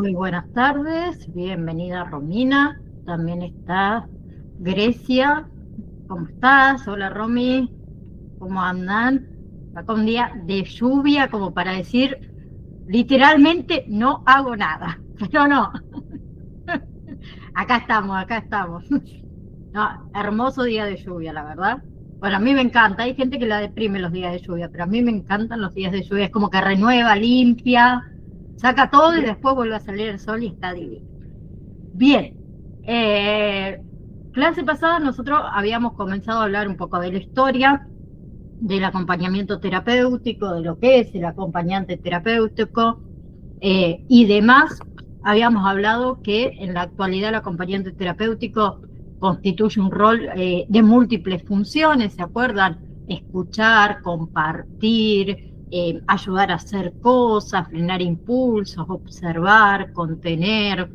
Muy buenas tardes, bienvenida Romina, también está Grecia. ¿Cómo estás? Hola Romy, ¿cómo andan? Acá un día de lluvia como para decir literalmente no hago nada, pero no, acá estamos, acá estamos. No, hermoso día de lluvia, la verdad. Bueno, a mí me encanta, hay gente que la deprime los días de lluvia, pero a mí me encantan los días de lluvia, es como que renueva, limpia, saca todo y después vuelve a salir el sol y está divino. Bien, eh, clase pasada nosotros habíamos comenzado a hablar un poco de la historia, del acompañamiento terapéutico, de lo que es el acompañante terapéutico y demás. Habíamos hablado que en la actualidad el acompañante terapéutico constituye un rol de múltiples funciones, ¿se acuerdan? Escuchar, compartir, ayudar a hacer cosas, frenar impulsos, observar, contener,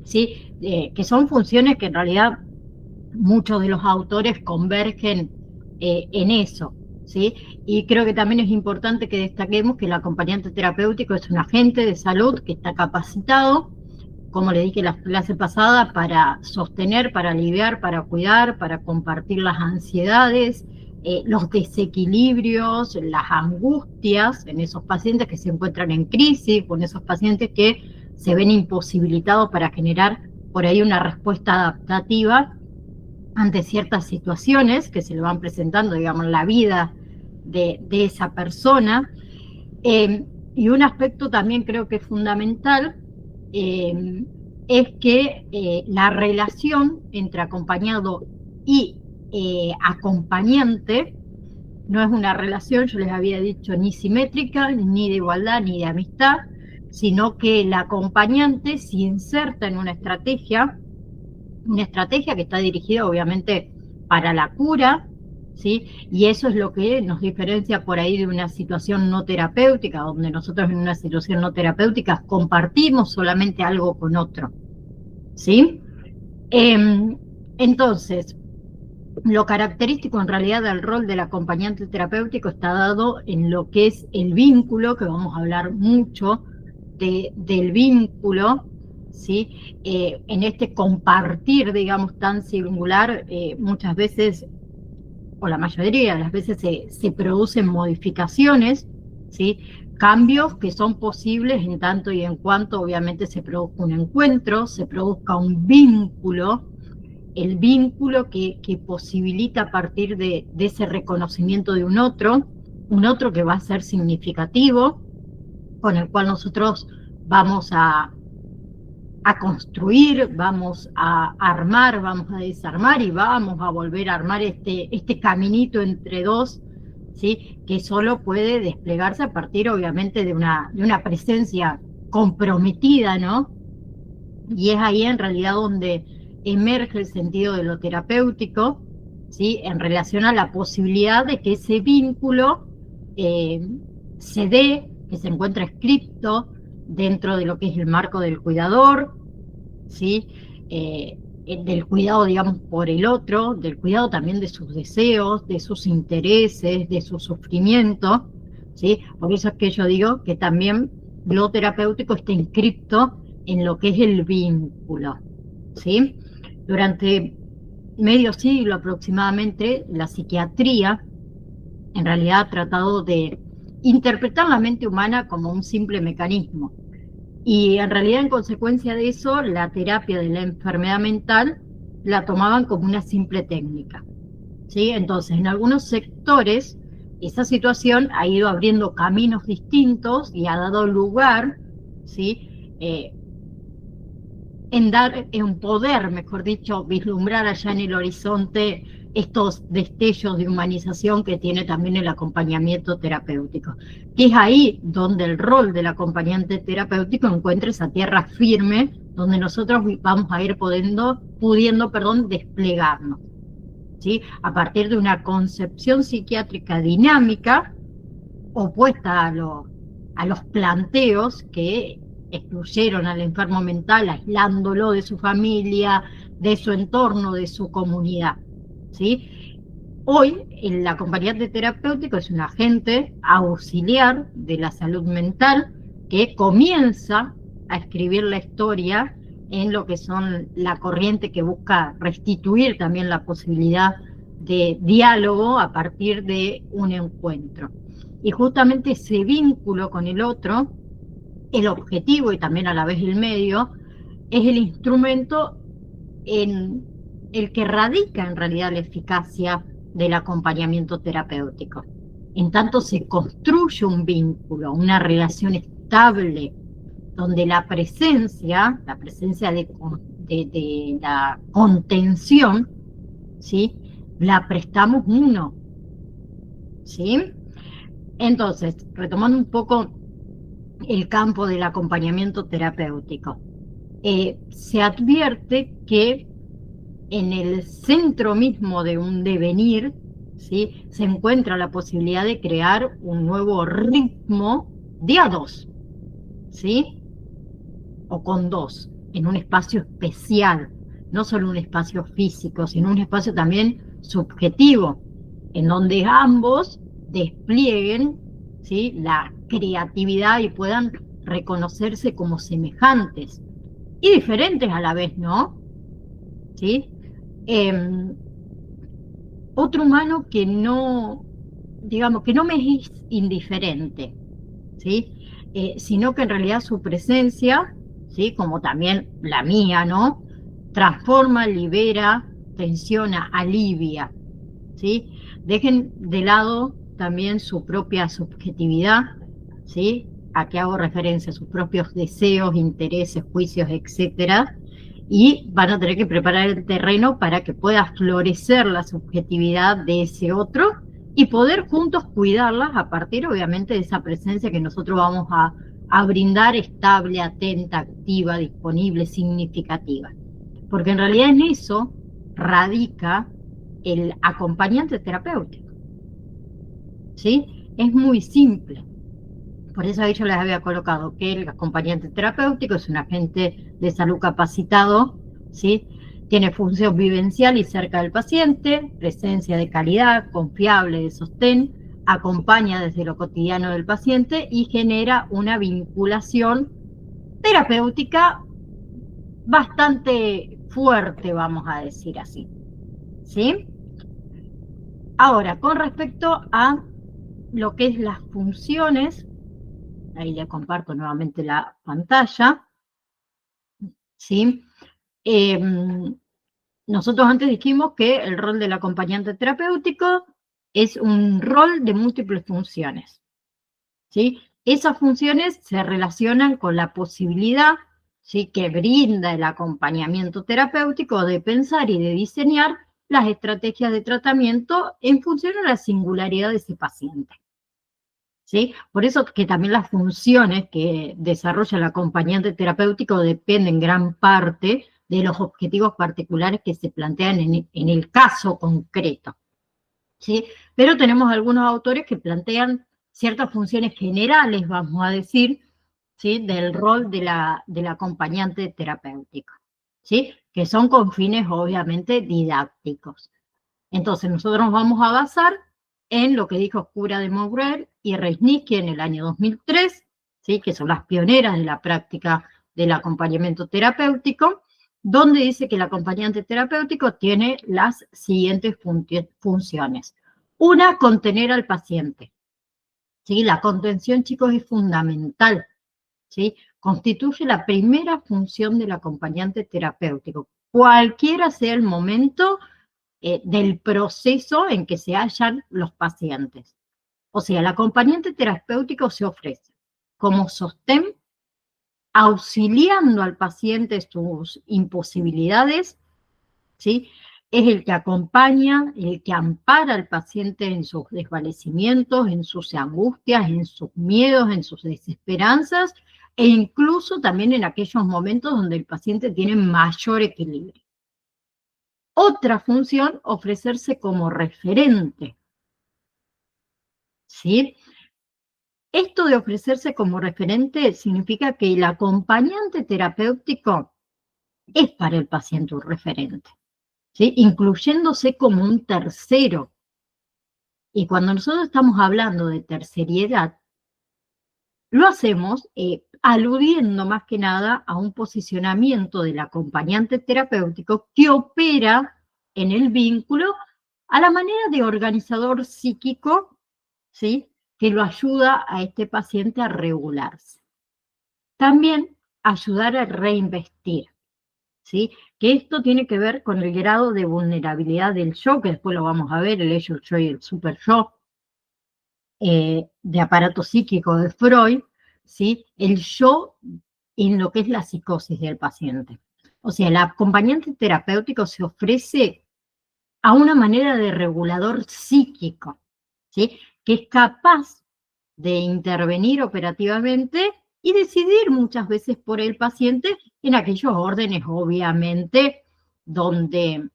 ¿sí? Que son funciones que en realidad muchos de los autores convergen en eso, ¿sí? Y creo que también es importante que destaquemos que el acompañante terapéutico es un agente de salud que está capacitado, como le dije la clase pasada, para sostener, para aliviar, para cuidar, para compartir las ansiedades, los desequilibrios, las angustias en esos pacientes que se encuentran en crisis, con esos pacientes que se ven imposibilitados para generar por ahí una respuesta adaptativa ante ciertas situaciones que se le van presentando, digamos, en la vida de esa persona. Y un aspecto también creo que es fundamental es que la relación entre acompañado y acompañante no es una relación, yo les había dicho, ni simétrica, ni de igualdad, ni de amistad, sino que el acompañante se inserta en una estrategia que está dirigida obviamente para la cura, ¿sí? Y eso es lo que nos diferencia por ahí de una situación no terapéutica, donde nosotros en una situación no terapéutica compartimos solamente algo con otro, ¿sí? Entonces, lo característico en realidad del rol del acompañante terapéutico está dado en lo que es el vínculo, que vamos a hablar mucho del vínculo, ¿sí? En este compartir, digamos, tan singular, muchas veces, o la mayoría de las veces, se producen modificaciones, ¿sí? Cambios que son posibles en tanto y en cuanto obviamente se produzca un encuentro, se produzca un vínculo, el vínculo que posibilita a partir de ese reconocimiento de un otro que va a ser significativo, con el cual nosotros vamos a construir, vamos a armar, vamos a desarmar y vamos a volver a armar este caminito entre dos, ¿sí? Que solo puede desplegarse a partir obviamente de una presencia comprometida, ¿no? Y es ahí en realidad donde emerge el sentido de lo terapéutico, ¿sí? En relación a la posibilidad de que ese vínculo eh, se dé, que se encuentra escrito dentro de lo que es el marco del cuidador, ¿sí? Del cuidado, digamos, por el otro, del cuidado también de sus deseos, de sus intereses, de su sufrimiento, ¿sí? Por eso es que yo digo que también lo terapéutico está inscrito en lo que es el vínculo, ¿sí? Durante medio siglo aproximadamente, la psiquiatría en realidad ha tratado de interpretar la mente humana como un simple mecanismo. Y en realidad, en consecuencia de eso, la terapia de la enfermedad mental la tomaban como una simple técnica, ¿sí? Entonces, en algunos sectores, esa situación ha ido abriendo caminos distintos y ha dado lugar, ¿sí? En poder, mejor dicho, vislumbrar allá en el horizonte estos destellos de humanización que tiene también el acompañamiento terapéutico. Que es ahí donde el rol del acompañante terapéutico encuentra esa tierra firme donde nosotros vamos a ir pudiendo, desplegarnos, ¿sí? A partir de una concepción psiquiátrica dinámica opuesta a los planteos que excluyeron al enfermo mental, aislándolo de su familia, de su entorno, de su comunidad, ¿sí? Hoy el acompañante terapéutico es un agente auxiliar de la salud mental que comienza a escribir la historia en lo que son la corriente que busca restituir también la posibilidad de diálogo a partir de un encuentro. Y justamente ese vínculo con el otro, el objetivo y también a la vez el medio, es el instrumento en el que radica en realidad la eficacia del acompañamiento terapéutico. En tanto se construye un vínculo, una relación estable, donde la presencia de la contención, ¿sí? La prestamos uno, ¿sí? Entonces, retomando un poco el campo del acompañamiento terapéutico, se advierte que en el centro mismo de un devenir, ¿sí? Se encuentra la posibilidad de crear un nuevo ritmo de a dos, ¿sí? O con dos, en un espacio especial, no solo un espacio físico, sino un espacio también subjetivo, en donde ambos desplieguen, ¿sí? La creatividad y puedan reconocerse como semejantes y diferentes a la vez, ¿no? ¿Sí? Eh, Otro humano que no, digamos, que no me es indiferente, ¿sí? Sino que en realidad su presencia, ¿sí? Como también la mía, ¿no? Transforma, libera, tensiona, alivia, ¿sí? Dejen de lado también su propia subjetividad, ¿sí? A qué hago referencia, sus propios deseos, intereses, juicios, etcétera, y van a tener que preparar el terreno para que pueda florecer la subjetividad de ese otro y poder juntos cuidarlas a partir, obviamente, de esa presencia que nosotros vamos a brindar estable, atenta, activa, disponible, significativa. Porque en realidad en eso radica el acompañante terapéutico, ¿sí? Es muy simple. Por eso ahí yo les había colocado que el acompañante terapéutico es un agente de salud capacitado, ¿sí? Tiene función vivencial y cerca del paciente, presencia de calidad, confiable, de sostén, acompaña desde lo cotidiano del paciente y genera una vinculación terapéutica bastante fuerte, vamos a decir así, ¿sí? Ahora, con respecto a lo que es las funciones, ahí le comparto nuevamente la pantalla, ¿sí? Eh, Nosotros antes dijimos que el rol del acompañante terapéutico es un rol de múltiples funciones, ¿sí? Esas funciones se relacionan con la posibilidad, ¿sí?, que brinda el acompañamiento terapéutico de pensar y de diseñar las estrategias de tratamiento en función a la singularidad de ese paciente, ¿sí? Por eso que también las funciones que desarrolla el acompañante terapéutico dependen en gran parte de los objetivos particulares que se plantean en el caso concreto, ¿sí? Pero tenemos algunos autores que plantean ciertas funciones generales, vamos a decir, ¿sí?, del rol del acompañante terapéutico, ¿sí?, que son con fines obviamente didácticos. Entonces nosotros nos vamos a basar en lo que dijo Cura de Maurer y Reisnicky en el año 2003, ¿sí?, que son las pioneras de la práctica del acompañamiento terapéutico, donde dice que el acompañante terapéutico tiene las siguientes funciones. Una, contener al paciente, ¿sí? La contención, chicos, es fundamental, ¿sí? Constituye la primera función del acompañante terapéutico, cualquiera sea el momento del proceso en que se hallan los pacientes. O sea, el acompañante terapéutico se ofrece como sostén, auxiliando al paciente sus imposibilidades, ¿sí? Es el que acompaña, el que ampara al paciente en sus desvanecimientos, en sus angustias, en sus miedos, en sus desesperanzas, e incluso también en aquellos momentos donde el paciente tiene mayor equilibrio. Otra función, ofrecerse como referente, ¿sí? Esto de ofrecerse como referente significa que el acompañante terapéutico es para el paciente un referente, ¿sí?, incluyéndose como un tercero. Y cuando nosotros estamos hablando de terceriedad, Lo hacemos aludiendo más que nada a un posicionamiento del acompañante terapéutico que opera en el vínculo a la manera de organizador psíquico, ¿sí?, que lo ayuda a este paciente a regularse. También ayudar a reinvestir, ¿sí?, que esto tiene que ver con el grado de vulnerabilidad del yo, que después lo vamos a ver, el ello, el yo y el super yo, de aparato psíquico de Freud, ¿sí?, el yo en lo que es la psicosis del paciente. O sea, el acompañante terapéutico se ofrece a una manera de regulador psíquico, ¿sí?, que es capaz de intervenir operativamente y decidir muchas veces por el paciente en aquellos órdenes, obviamente, donde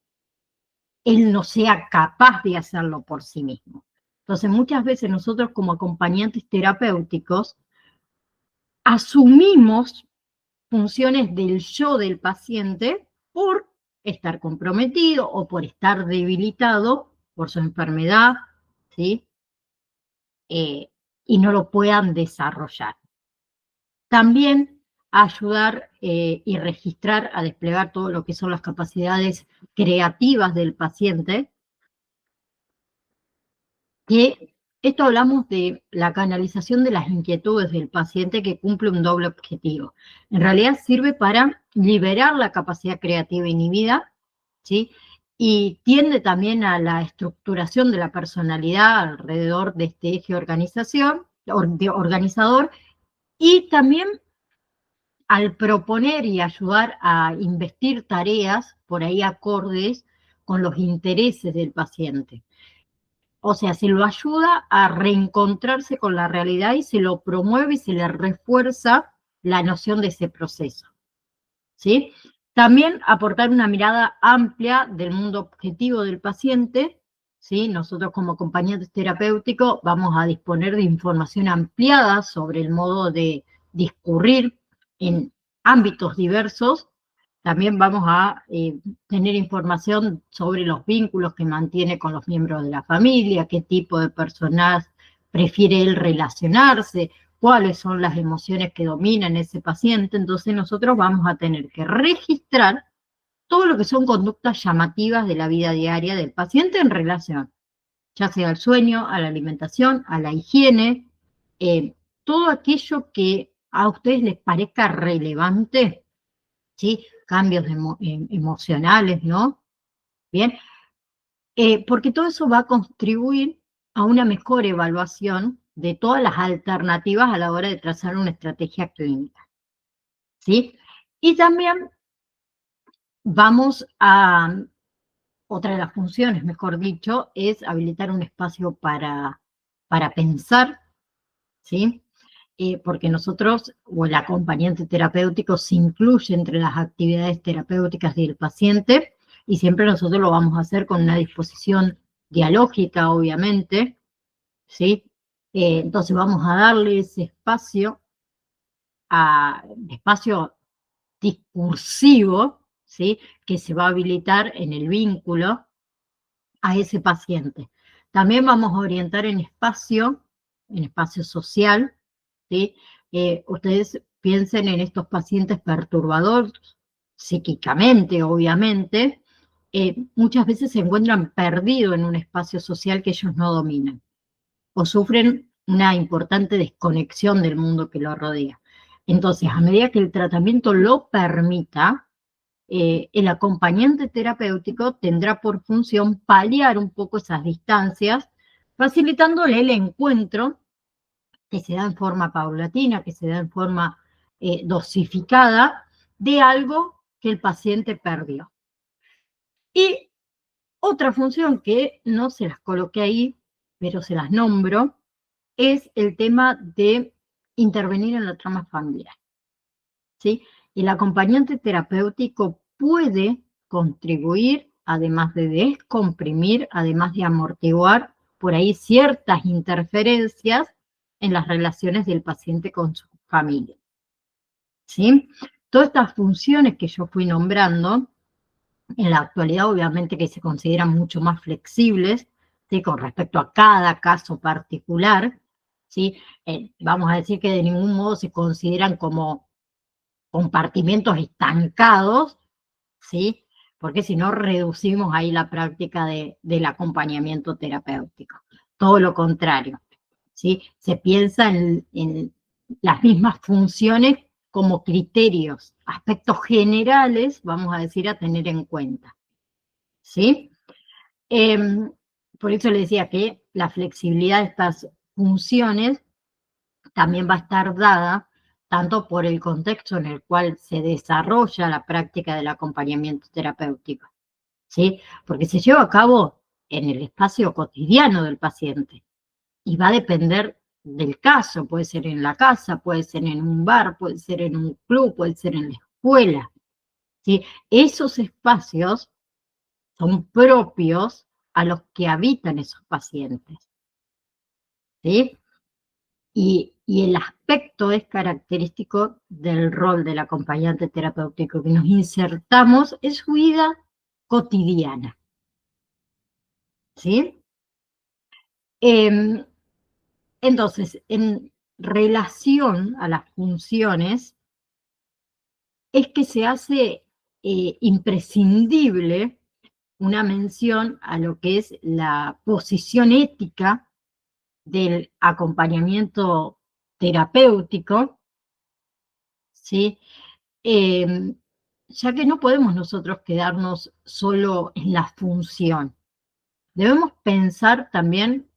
él no sea capaz de hacerlo por sí mismo. Entonces, muchas veces nosotros como acompañantes terapéuticos asumimos funciones del yo del paciente por estar comprometido o por estar debilitado por su enfermedad, ¿sí? Y no lo puedan desarrollar. También ayudar y registrar a desplegar todo lo que son las capacidades creativas del paciente, que esto hablamos de la canalización de las inquietudes del paciente que cumple un doble objetivo. En realidad sirve para liberar la capacidad creativa inhibida, ¿sí?, y tiende también a la estructuración de la personalidad alrededor de este eje organizador, y también al proponer y ayudar a investir tareas por ahí acordes con los intereses del paciente. O sea, se lo ayuda a reencontrarse con la realidad y se lo promueve y se le refuerza la noción de ese proceso, ¿sí? También aportar una mirada amplia del mundo objetivo del paciente, ¿sí? Nosotros como acompañantes terapéuticos vamos a disponer de información ampliada sobre el modo de discurrir en ámbitos diversos. También vamos a tener información sobre los vínculos que mantiene con los miembros de la familia, qué tipo de personas prefiere él relacionarse, cuáles son las emociones que dominan ese paciente. Entonces nosotros vamos a tener que registrar todo lo que son conductas llamativas de la vida diaria del paciente en relación, ya sea al sueño, a la alimentación, a la higiene, todo aquello que a ustedes les parezca relevante, ¿sí? Cambios emocionales, ¿no? Bien, porque todo eso va a contribuir a una mejor evaluación de todas las alternativas a la hora de trazar una estrategia clínica, ¿sí? Y también vamos a, otra de las funciones, mejor dicho, es habilitar un espacio para pensar, ¿sí? Porque nosotros, o el acompañante terapéutico, se incluye entre las actividades terapéuticas del paciente y siempre nosotros lo vamos a hacer con una disposición dialógica, obviamente, ¿sí? Entonces vamos a darle ese espacio, espacio discursivo, ¿sí?, que se va a habilitar en el vínculo a ese paciente. También vamos a orientar en espacio social, ¿sí? Ustedes piensen en estos pacientes perturbadores, psíquicamente, obviamente, muchas veces se encuentran perdidos en un espacio social que ellos no dominan, o sufren una importante desconexión del mundo que los rodea. Entonces, a medida que el tratamiento lo permita, el acompañante terapéutico tendrá por función paliar un poco esas distancias, facilitándole el encuentro que se da en forma paulatina, que se da en forma dosificada, de algo que el paciente perdió. Y otra función que no se las coloqué ahí, pero se las nombro, es el tema de intervenir en la trama familiar, ¿sí? El acompañante terapéutico puede contribuir, además de descomprimir, además de amortiguar por ahí ciertas interferencias en las relaciones del paciente con su familia, ¿sí? Todas estas funciones que yo fui nombrando, en la actualidad obviamente que se consideran mucho más flexibles, ¿sí?, con respecto a cada caso particular, ¿sí? Vamos a decir que de ningún modo se consideran como compartimentos estancados, ¿sí? Porque si no reducimos ahí la práctica del acompañamiento terapéutico. Todo lo contrario, ¿sí? Se piensa en las mismas funciones como criterios, aspectos generales, vamos a decir, a tener en cuenta, ¿sí? Por eso le decía que la flexibilidad de estas funciones también va a estar dada tanto por el contexto en el cual se desarrolla la práctica del acompañamiento terapéutico, ¿sí? Porque se lleva a cabo en el espacio cotidiano del paciente y va a depender del caso, puede ser en la casa, puede ser en un bar, puede ser en un club, puede ser en la escuela, ¿sí? Esos espacios son propios a los que habitan esos pacientes, ¿sí? Y el aspecto es característico del rol del acompañante terapéutico, que nos insertamos en su vida cotidiana, ¿sí? Entonces, en relación a las funciones, es que se hace imprescindible una mención a lo que es la posición ética del acompañamiento terapéutico, ¿sí? Eh, ya que no podemos nosotros quedarnos solo en la función. Debemos pensar también,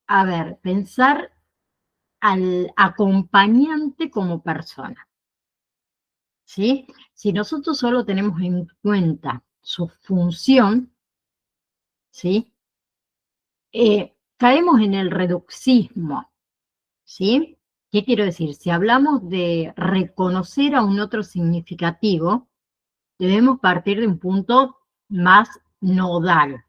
a ver, pensar al acompañante como persona, ¿sí? Si nosotros solo tenemos en cuenta su función, ¿sí? Caemos en el reduccismo, ¿sí? ¿Qué quiero decir? Si hablamos de reconocer a un otro significativo, debemos partir de un punto más nodal,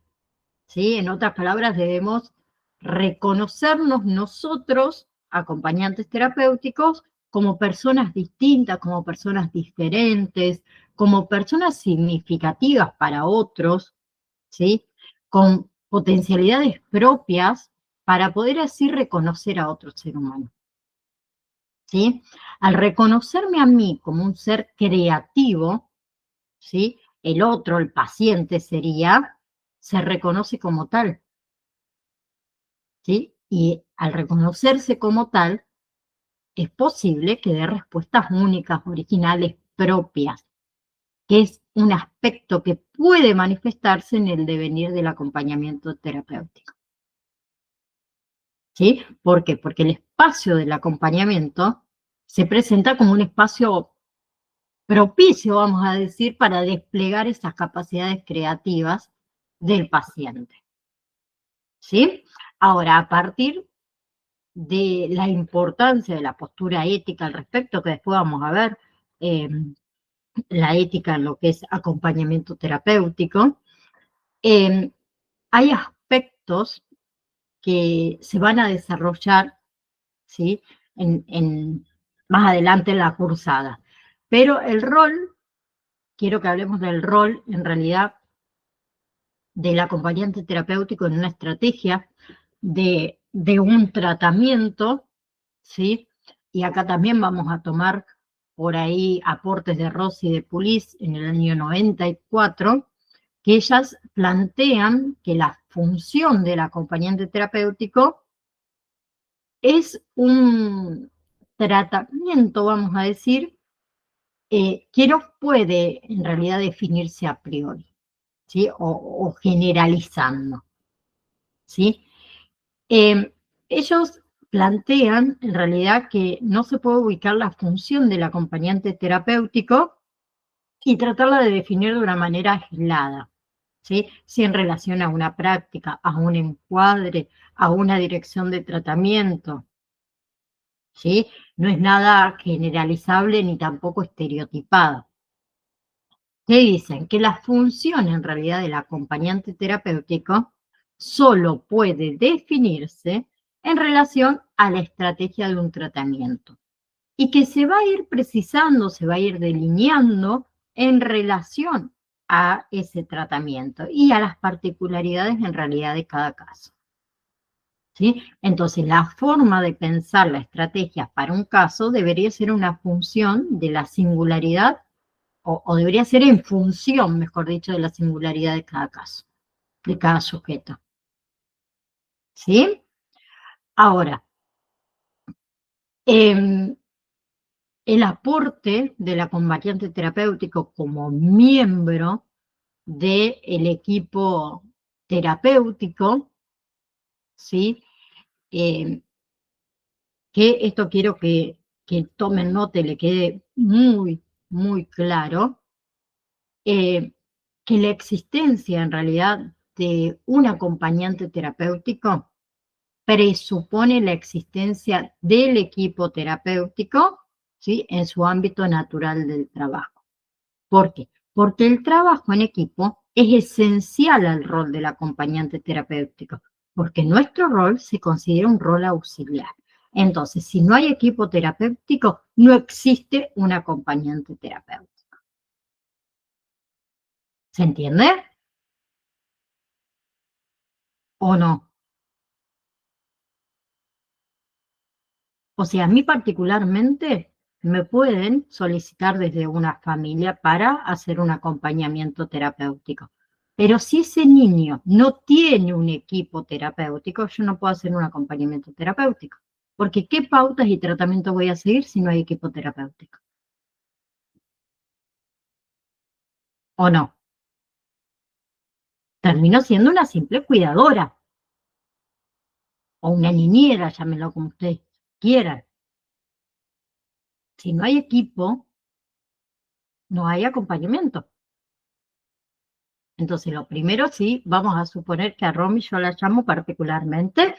¿sí? En otras palabras, debemos reconocernos nosotros, acompañantes terapéuticos, como personas distintas, como personas diferentes, como personas significativas para otros, ¿sí? Con potencialidades propias para poder así reconocer a otro ser humano, ¿sí? Al reconocerme a mí como un ser creativo, ¿sí? El otro, el paciente sería, se reconoce como tal, ¿sí? Y al reconocerse como tal, es posible que dé respuestas únicas, originales, propias, que es un aspecto que puede manifestarse en el devenir del acompañamiento terapéutico, ¿sí? ¿Por qué? Porque el espacio del acompañamiento se presenta como un espacio propicio, vamos a decir, para desplegar esas capacidades creativas del paciente, ¿sí? Ahora, a partir de la importancia de la postura ética al respecto, que después vamos a ver, eh, la ética en lo que es acompañamiento terapéutico, eh, hay aspectos que se van a desarrollar, ¿sí? Más adelante en la cursada. Pero el rol, quiero que hablemos del rol en realidad del acompañante terapéutico en una estrategia de un tratamiento, ¿sí? Y acá también vamos a tomar por ahí aportes de Rossi y de Pulis en el año 94, que ellas plantean que la función del acompañante terapéutico es un tratamiento, vamos a decir, que no puede en realidad definirse a priori, ¿sí? O generalizando, ¿sí? Eh, Ellos plantean en realidad que no se puede ubicar la función del acompañante terapéutico y tratarla de definir de una manera aislada, ¿sí? Si en relación a una práctica, a un encuadre, a una dirección de tratamiento, ¿sí? No es nada generalizable ni tampoco estereotipado. ¿Qué dicen? Que la función en realidad del acompañante terapéutico solo puede definirse en relación a la estrategia de un tratamiento y que se va a ir precisando, se va a ir delineando en relación a ese tratamiento y a las particularidades en realidad de cada caso. ¿sí? Entonces, la forma de pensar la estrategia para un caso debería ser una función de la singularidad, o debería ser en función, mejor dicho, de la singularidad de cada caso, de cada sujeto. ¿Sí? Ahora, el aporte del acompañante terapéutico como miembro del equipo terapéutico, ¿sí? Eh, que esto quiero que tomen nota y le quede muy, muy claro, que la existencia en realidad de un acompañante terapéutico presupone la existencia del equipo terapéutico, ¿sí? En su ámbito natural del trabajo. ¿Por qué? Porque el trabajo en equipo es esencial al rol del acompañante terapéutico, porque nuestro rol se considera un rol auxiliar. Entonces, si no hay equipo terapéutico, no existe un acompañante terapéutico. ¿Se entiende? ¿O no? O sea, a mí particularmente me pueden solicitar desde una familia para hacer un acompañamiento terapéutico. Pero si ese niño no tiene un equipo terapéutico, yo no puedo hacer un acompañamiento terapéutico. Porque ¿qué pautas y tratamiento voy a seguir si no hay equipo terapéutico? ¿O no? Termino siendo una simple cuidadora o una niñera, llámenlo como ustedes quieran. Si no hay equipo, no hay acompañamiento. Entonces, lo primero sí, vamos a suponer que a Romy yo la llamo particularmente,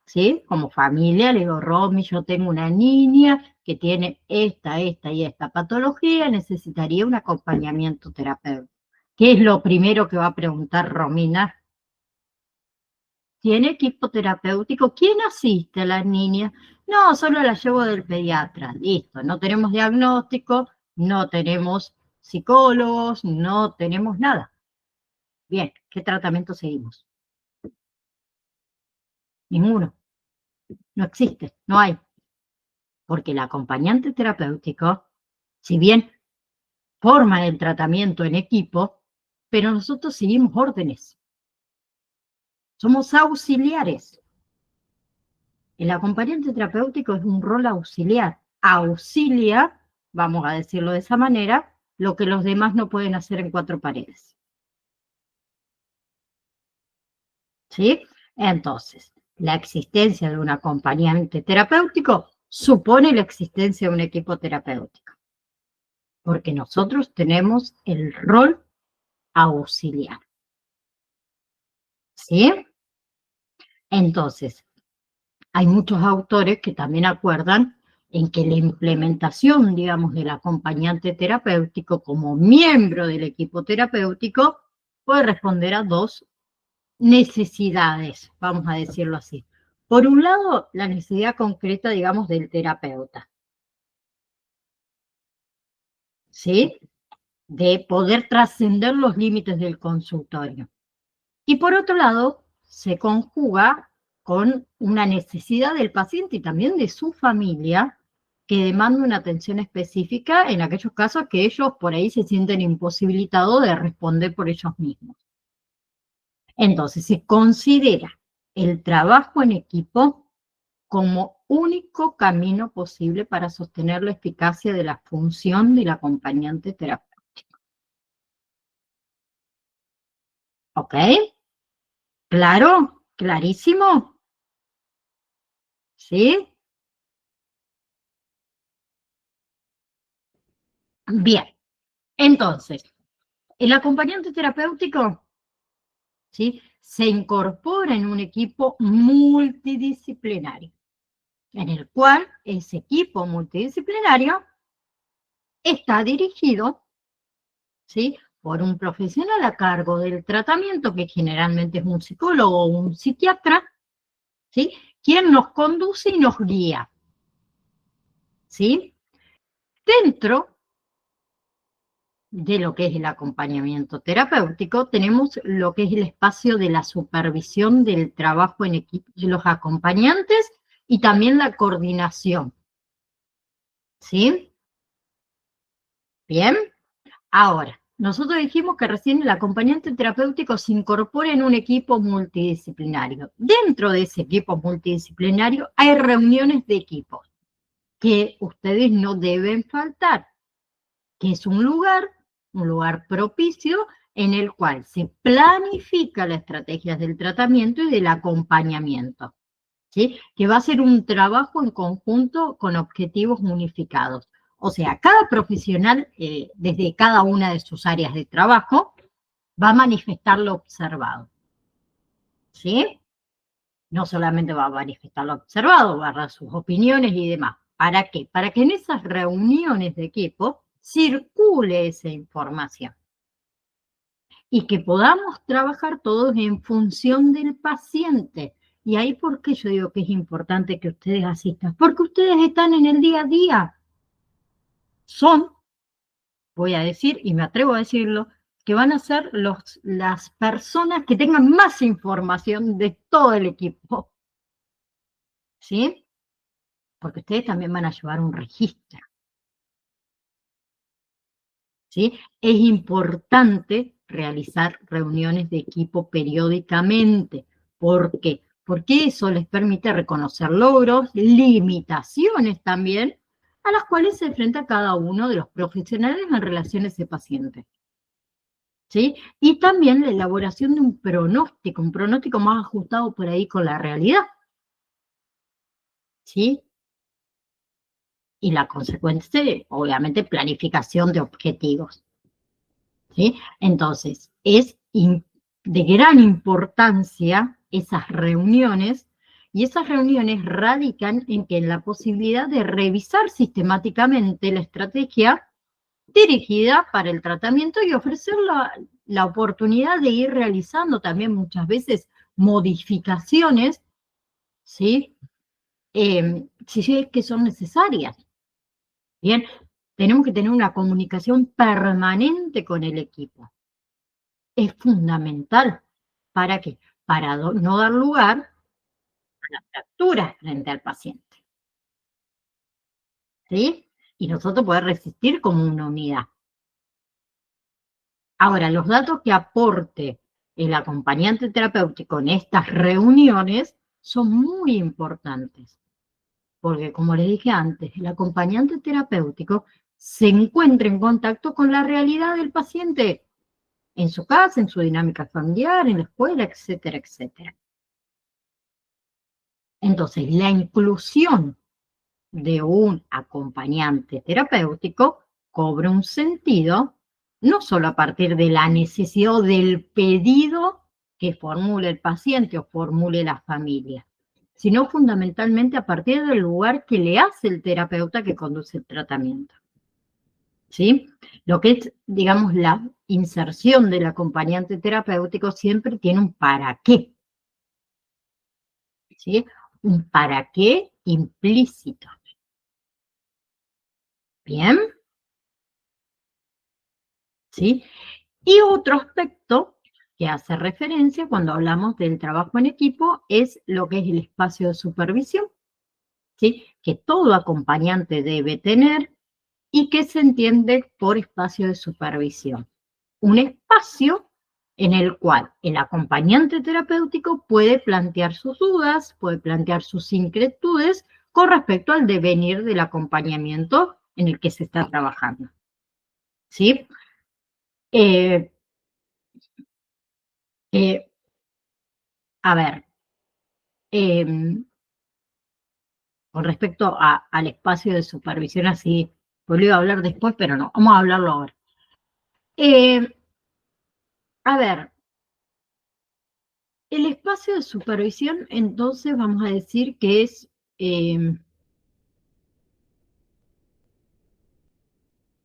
¿sí? Como familia, le digo, Romy, yo tengo una niña que tiene esta y esta patología, necesitaría un acompañamiento terapéutico. ¿Qué es lo primero que va a preguntar Romina? ¿Tiene equipo terapéutico? ¿Quién asiste a las niñas? No, solo la llevo del pediatra. Listo, no tenemos diagnóstico, no tenemos psicólogos, no tenemos nada. Bien, ¿qué tratamiento seguimos? Ninguno, no existe, no hay, porque el acompañante terapéutico, si bien forma el tratamiento en equipo, pero nosotros seguimos órdenes, somos auxiliares. El acompañante terapéutico es un rol auxiliar, auxilia, vamos a decirlo de esa manera, lo que los demás no pueden hacer en cuatro paredes. ¿Sí? Entonces, la existencia de un acompañante terapéutico supone la existencia de un equipo terapéutico, porque nosotros tenemos el rol auxiliar. ¿Sí? Entonces, hay muchos autores que también acuerdan en que la implementación, digamos, del acompañante terapéutico como miembro del equipo terapéutico puede responder a dos necesidades, vamos a decirlo así. Por un lado, la necesidad concreta, digamos, del terapeuta, ¿sí? De poder trascender los límites del consultorio. Y por otro lado, se conjuga con una necesidad del paciente y también de su familia que demanda una atención específica en aquellos casos que ellos por ahí se sienten imposibilitados de responder por ellos mismos. Entonces, se considera el trabajo en equipo como único camino posible para sostener la eficacia de la función del acompañante terapéutico. ¿Ok? ¿Claro? ¿Clarísimo? ¿Sí? Bien. Entonces, el acompañante terapéutico, ¿sí? Se incorpora en un equipo multidisciplinario, en el cual ese equipo multidisciplinario está dirigido, ¿sí? Por un profesional a cargo del tratamiento, que generalmente es un psicólogo o un psiquiatra, ¿sí? Quien nos conduce y nos guía, ¿sí? Dentro de lo que es el acompañamiento terapéutico, tenemos lo que es el espacio de la supervisión del trabajo en equipo de los acompañantes y también la coordinación. ¿Sí? Bien. Ahora, nosotros dijimos que recién el acompañante terapéutico se incorpora en un equipo multidisciplinario. Dentro de ese equipo multidisciplinario hay reuniones de equipos que ustedes no deben faltar, que es un lugar propicio en el cual se planifica las estrategias del tratamiento y del acompañamiento, ¿sí? Que va a ser un trabajo en conjunto con objetivos unificados. O sea, cada profesional, desde cada una de sus áreas de trabajo, va a manifestar lo observado, ¿sí? No solamente va a manifestar lo observado, va a dar sus opiniones y demás. ¿Para qué? Para que en esas reuniones de equipo circule esa información y que podamos trabajar todos en función del paciente. Y ahí, ¿por qué yo digo que es importante que ustedes asistan? Porque ustedes están en el día a día. Son, voy a decir, y me atrevo a decirlo, que van a ser las personas que tengan más información de todo el equipo, ¿sí? Porque ustedes también van a llevar un registro, ¿sí? Es importante realizar reuniones de equipo periódicamente. ¿Por qué? Porque eso les permite reconocer logros, limitaciones también, a las cuales se enfrenta cada uno de los profesionales en relación a ese paciente, ¿sí? Y también la elaboración de un pronóstico más ajustado por ahí con la realidad, ¿sí? Y la consecuencia, obviamente, planificación de objetivos, ¿sí? Entonces, es de gran importancia esas reuniones, y esas reuniones radican en la posibilidad de revisar sistemáticamente la estrategia dirigida para el tratamiento y ofrecer la oportunidad de ir realizando también muchas veces modificaciones, ¿sí? Si es que son necesarias. Bien, tenemos que tener una comunicación permanente con el equipo. Es fundamental. ¿Para qué? Para no dar lugar a las fracturas frente al paciente, ¿sí? Y nosotros poder resistir como una unidad. Ahora, los datos que aporte el acompañante terapéutico en estas reuniones son muy importantes, porque como les dije antes, el acompañante terapéutico se encuentra en contacto con la realidad del paciente en su casa, en su dinámica familiar, en la escuela, etcétera, etcétera. Entonces, la inclusión de un acompañante terapéutico cobra un sentido no solo a partir de la necesidad o del pedido que formule el paciente o formule la familia, sino fundamentalmente a partir del lugar que le hace el terapeuta que conduce el tratamiento, ¿sí? Lo que es, digamos, la inserción del acompañante terapéutico siempre tiene un para qué, ¿sí? Un para qué implícito. Bien, ¿sí? Y otro aspecto que hace referencia cuando hablamos del trabajo en equipo es lo que es el espacio de supervisión, ¿sí? Que todo acompañante debe tener y que se entiende por espacio de supervisión. Un espacio en el cual el acompañante terapéutico puede plantear sus dudas, puede plantear sus inquietudes con respecto al devenir del acompañamiento en el que se está trabajando, ¿sí? Eh, eh, a ver, eh, con respecto al espacio de supervisión, así, pues lo iba a hablar después, pero no, vamos a hablarlo ahora. Eh, a ver, el espacio de supervisión, entonces vamos a decir que es,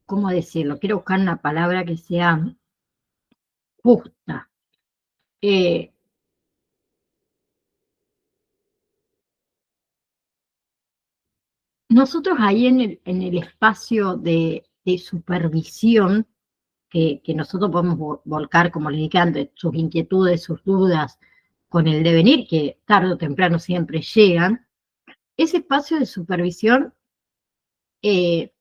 ¿cómo decirlo? Quiero buscar una palabra que sea justa. Eh, nosotros ahí en el espacio de supervisión que nosotros podemos volcar, como les dije antes, sus inquietudes, sus dudas con el devenir, que tarde o temprano siempre llegan, ese espacio de supervisión eh,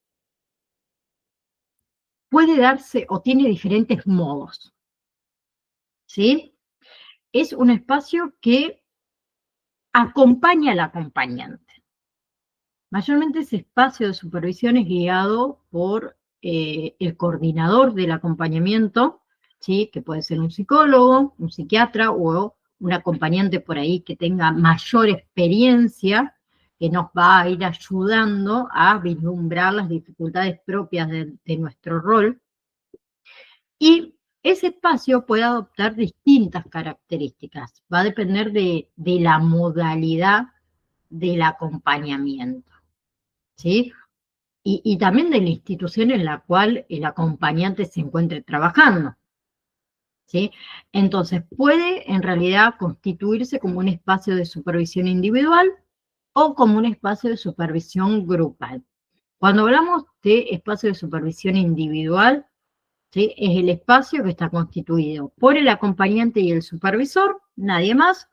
puede darse o tiene diferentes modos, ¿sí? Es un espacio que acompaña al acompañante. Mayormente ese espacio de supervisión es guiado por el coordinador del acompañamiento, ¿sí? Que puede ser un psicólogo, un psiquiatra o un acompañante por ahí que tenga mayor experiencia, que nos va a ir ayudando a vislumbrar las dificultades propias de nuestro rol. Y ese espacio puede adoptar distintas características, va a depender de la modalidad del acompañamiento, ¿sí? Y también de la institución en la cual el acompañante se encuentre trabajando, ¿sí? Entonces, puede en realidad constituirse como un espacio de supervisión individual o como un espacio de supervisión grupal. Cuando hablamos de espacio de supervisión individual, ¿sí? Es el espacio que está constituido por el acompañante y el supervisor, nadie más.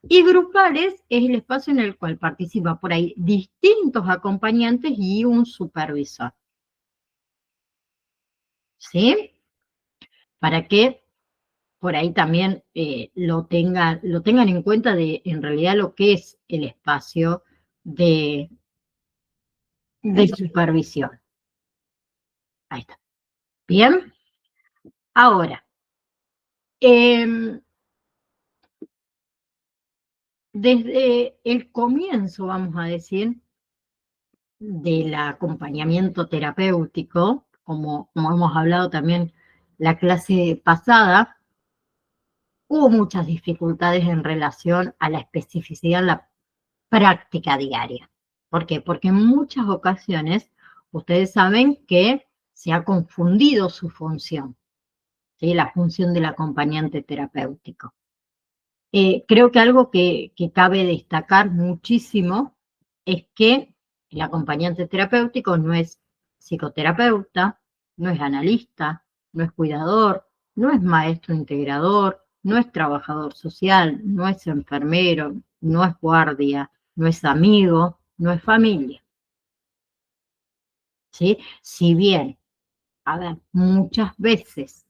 Y grupales es el espacio en el cual participa por ahí distintos acompañantes y un supervisor. ¿Sí? Para que por ahí también lo tengan en cuenta de en realidad lo que es el espacio de supervisión. Ahí está. Bien. Ahora, desde el comienzo, vamos a decir, del acompañamiento terapéutico, como hemos hablado también la clase pasada, hubo muchas dificultades en relación a la especificidad en la práctica diaria. ¿Por qué? Porque en muchas ocasiones ustedes saben que se ha confundido su función, ¿sí? La función del acompañante terapéutico. Creo que algo que cabe destacar muchísimo es que el acompañante terapéutico no es psicoterapeuta, no es analista, no es cuidador, no es maestro integrador, no es trabajador social, no es enfermero, no es guardia, no es amigo, no es familia, ¿sí? Si bien, a ver, muchas veces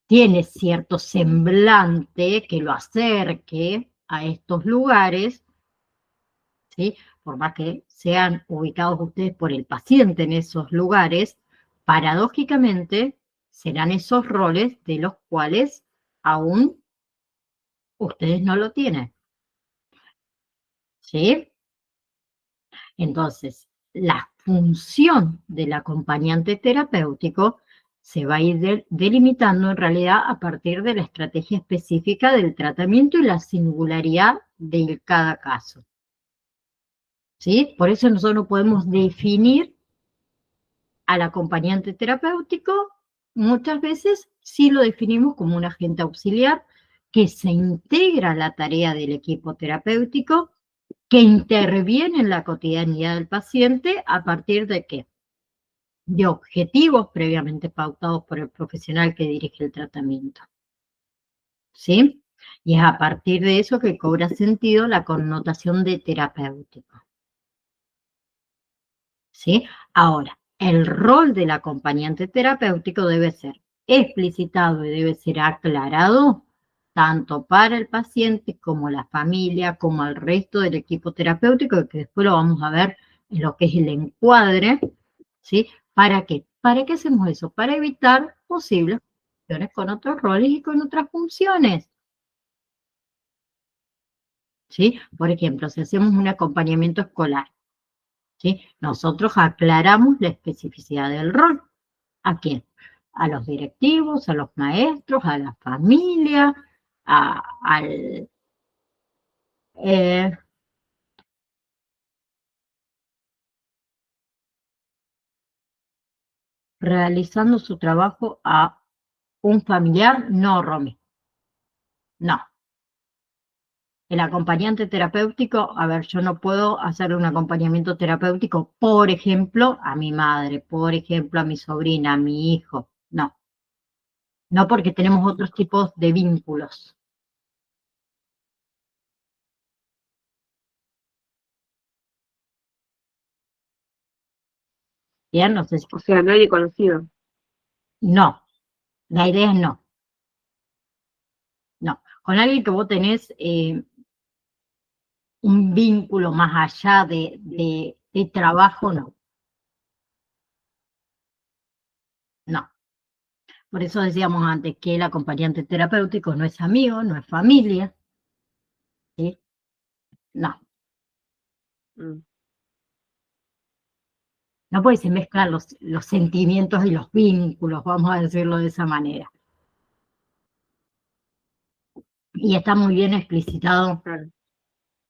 tiene cierto semblante que lo acerque a estos lugares, ¿sí? Por más que sean ubicados ustedes por el paciente en esos lugares, paradójicamente serán esos roles de los cuales aún ustedes no lo tienen, ¿sí? Entonces, la función del acompañante terapéutico se va a ir delimitando en realidad a partir de la estrategia específica del tratamiento y la singularidad de cada caso, ¿sí? Por eso nosotros no podemos definir al acompañante terapéutico, muchas veces sí lo definimos como un agente auxiliar que se integra a la tarea del equipo terapéutico, que interviene en la cotidianidad del paciente a partir de qué? De objetivos previamente pautados por el profesional que dirige el tratamiento, ¿sí? Y es a partir de eso que cobra sentido la connotación de terapéutico, ¿sí? Ahora, el rol del acompañante terapéutico debe ser explicitado y debe ser aclarado tanto para el paciente como la familia, como el resto del equipo terapéutico, que después lo vamos a ver en lo que es el encuadre, ¿sí? ¿Para qué? ¿Para qué hacemos eso? Para evitar posibles confusiones con otros roles y con otras funciones, ¿sí? Por ejemplo, si hacemos un acompañamiento escolar, ¿sí? Nosotros aclaramos la especificidad del rol. ¿A quién? A los directivos, a los maestros, a la familia, al... eh, realizando su trabajo a un familiar, no, Romy, no. El acompañante terapéutico, a ver, yo no puedo hacer un acompañamiento terapéutico, por ejemplo, a mi madre, por ejemplo, a mi sobrina, a mi hijo, no. no porque tenemos otros tipos de vínculos. Bien, no sé si... O sea, nadie conocido. No, la idea es no, no. Con alguien que vos tenés un vínculo más allá de trabajo, no, no. Por eso decíamos antes que el acompañante terapéutico no es amigo, no es familia, ¿sí? No, Mm, no puede se mezclar los sentimientos y los vínculos, vamos a decirlo de esa manera. Y está muy bien explicitado claro.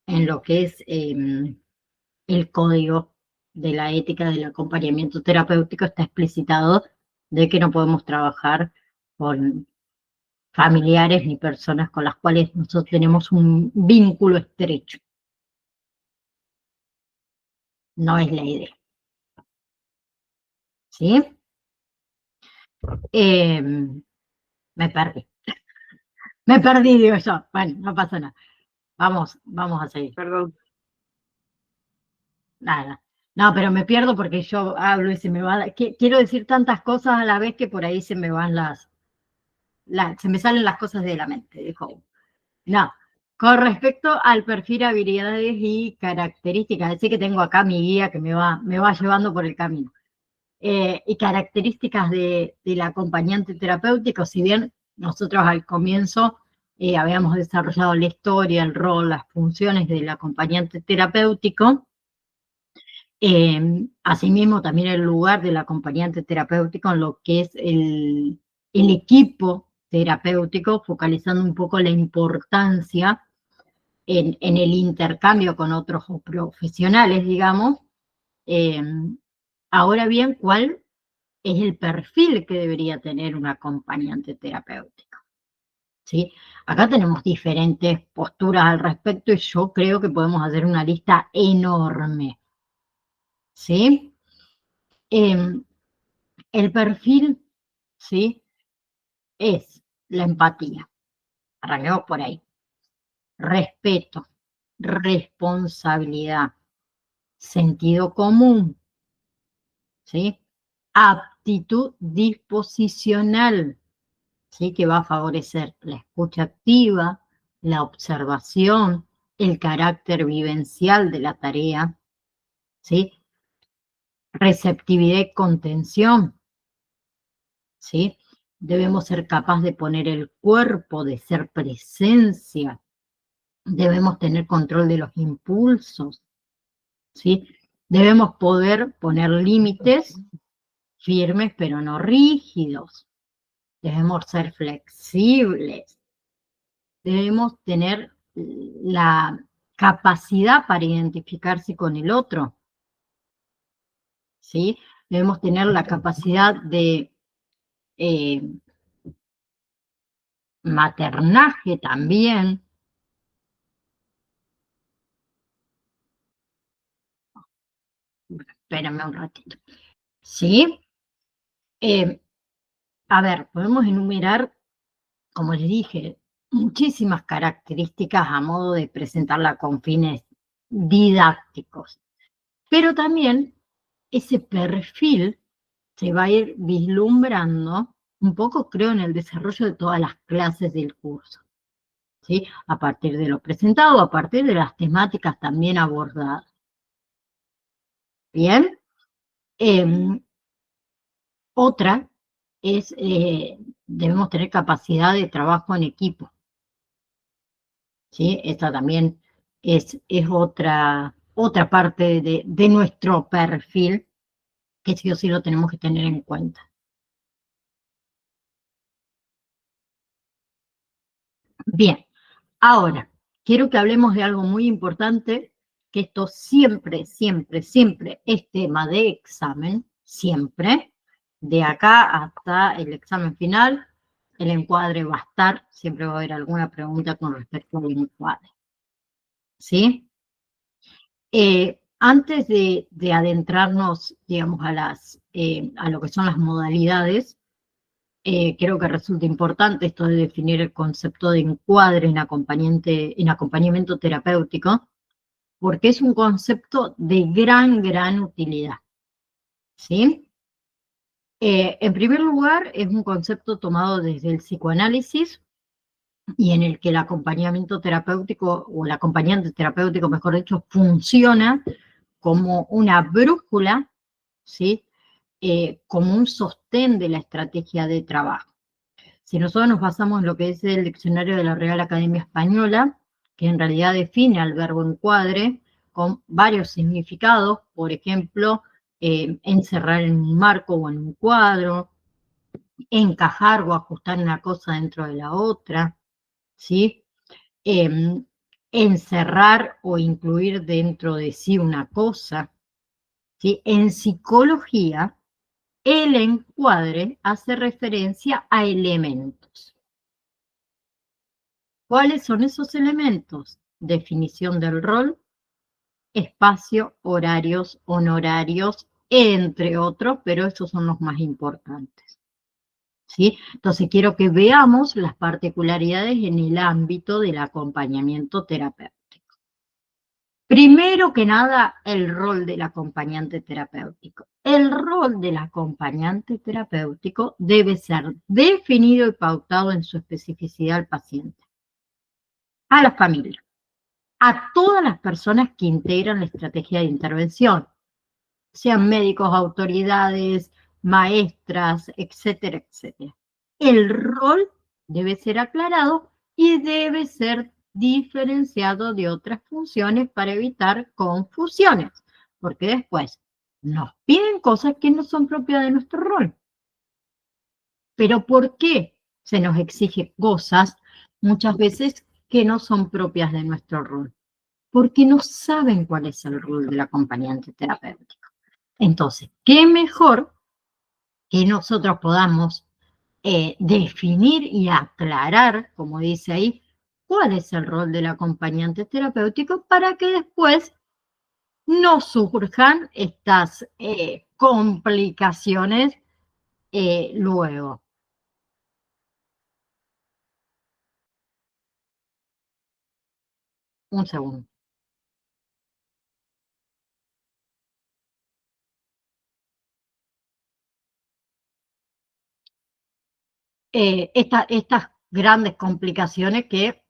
en lo que es el código de la ética del acompañamiento terapéutico, está explicitado de que no podemos trabajar con familiares ni personas con las cuales nosotros tenemos un vínculo estrecho. No es la idea. ¿Sí? Eh, me perdí. Me perdí, digo yo. Bueno, no pasa nada. Vamos a seguir. Perdón. Nada. No, pero me pierdo porque yo hablo y se me va. Quiero decir tantas cosas a la vez que por ahí se me van se me salen las cosas de la mente, dijo. No. Con respecto al perfil, habilidades y características, así que tengo acá mi guía que me va llevando por el camino. Y características del acompañante terapéutico, si bien nosotros al comienzo habíamos desarrollado la historia, el rol, las funciones del acompañante terapéutico, asimismo también el lugar del acompañante terapéutico en lo que es el equipo terapéutico, focalizando un poco la importancia en el intercambio con otros profesionales, digamos. Eh, Ahora bien, ¿cuál es el perfil que debería tener un acompañante terapéutico? ¿Sí? Acá tenemos diferentes posturas al respecto y yo creo que podemos hacer una lista enorme. ¿Sí? Eh, el perfil, ¿sí? Es la empatía. Arranquemos por ahí. Respeto, responsabilidad, sentido común, ¿sí? Aptitud disposicional, ¿sí? Que va a favorecer la escucha activa, la observación, el carácter vivencial de la tarea, ¿sí? Receptividad y contención, ¿sí? Debemos ser capaces de poner el cuerpo, de ser presencia, debemos tener control de los impulsos, ¿sí? Debemos poder poner límites firmes pero no rígidos, debemos ser flexibles, debemos tener la capacidad para identificarse con el otro, ¿sí? Debemos tener la capacidad de eh, maternaje también. Espérame un ratito. ¿Sí? Eh, a ver, podemos enumerar, como les dije, muchísimas características a modo de presentarla con fines didácticos, pero también ese perfil se va a ir vislumbrando un poco, creo, en el desarrollo de todas las clases del curso, ¿sí? A partir de lo presentado, a partir de las temáticas también abordadas. Bien. Eh, Otra es, debemos tener capacidad de trabajo en equipo, ¿sí? Esta también es otra parte de nuestro perfil que sí o sí lo tenemos que tener en cuenta. Bien, ahora, quiero que hablemos de algo muy importante, que esto siempre, siempre, siempre es tema de examen, siempre, de acá hasta el examen final, el encuadre va a estar, siempre va a haber alguna pregunta con respecto al encuadre, ¿sí? Antes de adentrarnos, digamos, a lo que son las modalidades, creo que resulta importante esto de definir el concepto de encuadre en acompañamiento terapéutico, porque es un concepto de gran utilidad, ¿sí? En primer lugar, es un concepto tomado desde el psicoanálisis y en el que el acompañamiento terapéutico, o el acompañante terapéutico, mejor dicho, funciona como una brújula, ¿sí? Como un sostén de la estrategia de trabajo. Si nosotros nos basamos en lo que es el diccionario de la Real Academia Española, que en realidad define al verbo encuadre con varios significados, por ejemplo, encerrar en un marco o en un cuadro, encajar o ajustar una cosa dentro de la otra, ¿sí? Encerrar o incluir dentro de sí una cosa, ¿sí? En psicología, el encuadre hace referencia a elementos. ¿Cuáles son esos elementos? Definición del rol, espacio, horarios, honorarios, entre otros, pero esos son los más importantes, ¿sí? Entonces quiero que veamos las particularidades en el ámbito del acompañamiento terapéutico. Primero que nada, el rol del acompañante terapéutico. El rol del acompañante terapéutico debe ser definido y pautado en su especificidad al paciente, a la familia, a todas las personas que integran la estrategia de intervención, sean médicos, autoridades, maestras, etcétera, etcétera. El rol debe ser aclarado y debe ser diferenciado de otras funciones para evitar confusiones, porque después nos piden cosas que no son propias de nuestro rol. Pero ¿por qué se nos exige cosas muchas veces que no son propias de nuestro rol? Porque no saben cuál es el rol del acompañante terapéutico. Entonces, ¿qué mejor que nosotros podamos definir y aclarar, como dice ahí, cuál es el rol del acompañante terapéutico para que después no surjan estas complicaciones luego? Un segundo. Estas grandes complicaciones que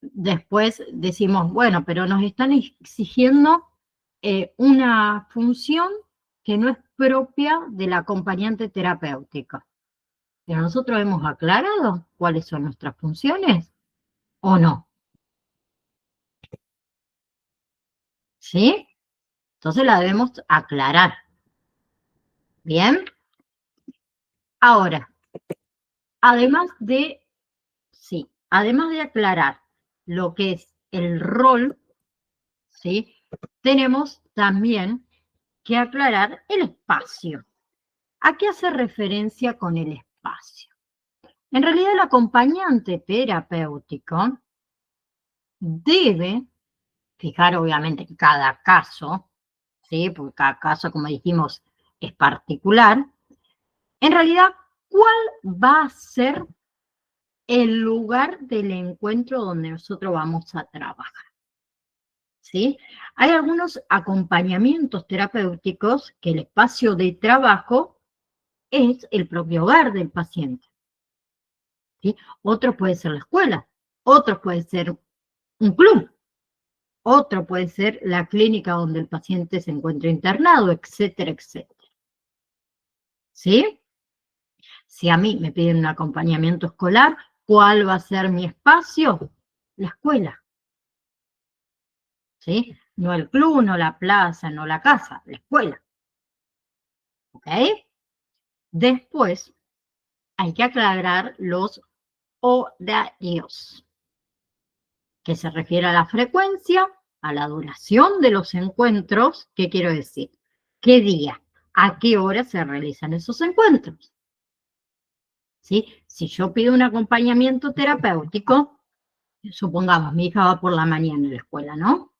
después decimos, bueno, pero nos están exigiendo una función que no es propia del acompañante terapéutico. Pero nosotros hemos aclarado cuáles son nuestras funciones o no. ¿Sí? Entonces la debemos aclarar. Bien. Ahora, además de aclarar lo que es el rol, ¿sí? Tenemos también que aclarar el espacio. ¿A qué hace referencia con el espacio? En realidad, el acompañante terapéutico debe fijar, obviamente, cada caso, ¿sí? Porque cada caso, como dijimos, es particular. En realidad, ¿cuál va a ser el lugar del encuentro donde nosotros vamos a trabajar? ¿Sí? Hay algunos acompañamientos terapéuticos que el espacio de trabajo es el propio hogar del paciente, ¿sí? Otro puede ser la escuela, otro puede ser un club, otro puede ser la clínica donde el paciente se encuentra internado, etcétera, etcétera. ¿Sí? Si a mí me piden un acompañamiento escolar, ¿cuál va a ser mi espacio? La escuela. ¿Sí? No el club, no la plaza, no la casa, la escuela. ¿Ok? Después hay que aclarar los horarios, que se refiere a la frecuencia, a la duración de los encuentros. ¿Qué quiero decir? ¿Qué día? ¿A qué hora se realizan esos encuentros? ¿Sí? Si yo pido un acompañamiento terapéutico, supongamos, mi hija va por la mañana a la escuela, ¿no?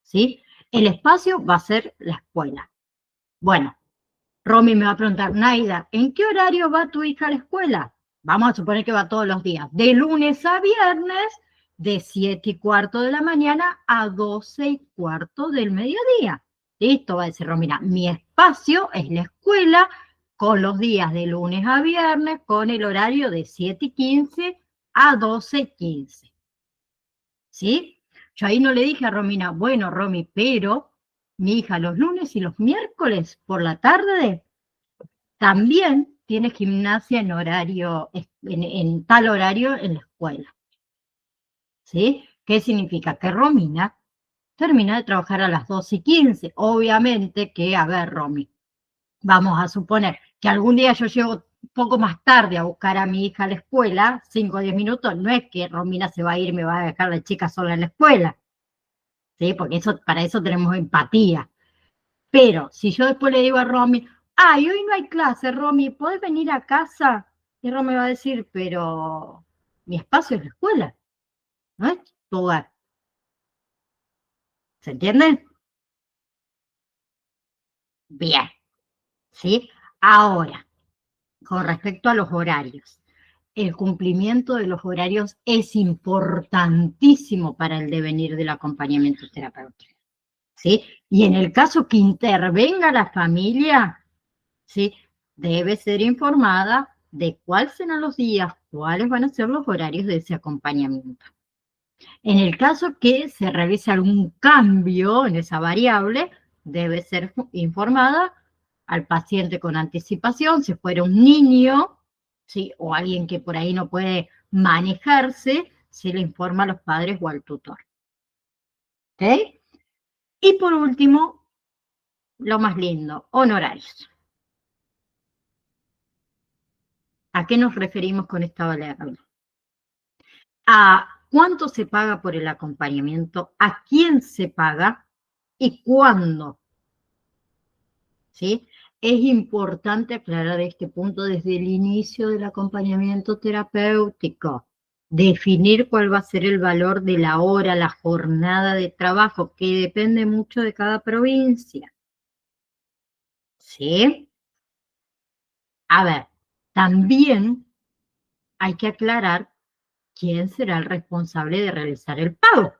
¿Sí? El espacio va a ser la escuela. Bueno, Romy me va a preguntar, Naida, ¿en qué horario va tu hija a la escuela? Vamos a suponer que va todos los días, de lunes a viernes, de 7:15 de la mañana a 12:15 del mediodía. Listo, va a decir Romina, mi espacio es la escuela con los días de lunes a viernes, con el horario de 7:15 a 12:15. ¿Sí? Yo ahí no le dije a Romina, bueno, Romy, pero mi hija los lunes y los miércoles por la tarde también tiene gimnasia en horario, en tal horario en la escuela. ¿Sí? ¿Qué significa? Que Romina termina de trabajar a las 12:15. Obviamente que, a ver, Romy, vamos a suponer que algún día yo llego un poco más tarde a buscar a mi hija a la escuela, 5 o 10 minutos, no es que Romina se va a ir y me va a dejar la chica sola en la escuela, ¿sí? Porque para eso tenemos empatía. Pero si yo después le digo a Romy, ay, hoy no hay clase, Romy, ¿podés venir a casa? Y Romy va a decir, pero mi espacio es la escuela, ¿no es tu hogar? ¿Se entiende? Bien, ¿sí? Ahora, con respecto a los horarios. El cumplimiento de los horarios es importantísimo para el devenir del acompañamiento terapéutico, ¿sí? Y en el caso que intervenga la familia, ¿sí? Debe ser informada de cuáles serán los días, cuáles van a ser los horarios de ese acompañamiento. En el caso que se realice algún cambio en esa variable, debe ser informada al paciente con anticipación. Si fuera un niño, ¿sí? O alguien que por ahí no puede manejarse, se le informa a los padres o al tutor. ¿Ok? Y por último, lo más lindo, honorarios. ¿A qué nos referimos con esta variable? A cuánto se paga por el acompañamiento, a quién se paga y cuándo. ¿Sí? Es importante aclarar este punto desde el inicio del acompañamiento terapéutico. Definir cuál va a ser el valor de la hora, la jornada de trabajo, que depende mucho de cada provincia. ¿Sí? A ver, también hay que aclarar quién será el responsable de realizar el pago.